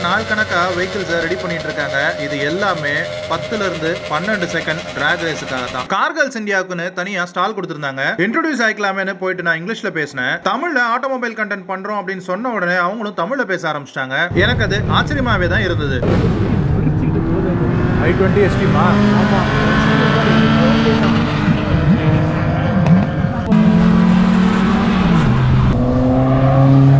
நாள் கணக்கா vehicles ready பண்ணிட்டு இருக்காங்க. இது எல்லாமே 10ல இருந்து 12 செகண்ட் டிராக் ரேஸுக்காக தான். கார்கல்ஸ் இந்தியாவுக்குன்னு தனியா ஸ்டால் கொடுத்திருந்தாங்க. இன்ட்ரோடியூஸ் ஆயிக்கலாமேன்னு போயிட்டு நான் இங்கிலீஷ்ல பேசினேன். தமிழ்ல ஆட்டோமொபைல் கண்டென்ட் பண்றோம் அப்படின்னு சொன்ன உடனே அவங்களும் தமிழ்ல பேச ஆரம்பிச்சிட்டாங்க. எனக்கு அது ஆச்சரியமாவே தான் இருந்தது. i20 ST மா? ஆமா.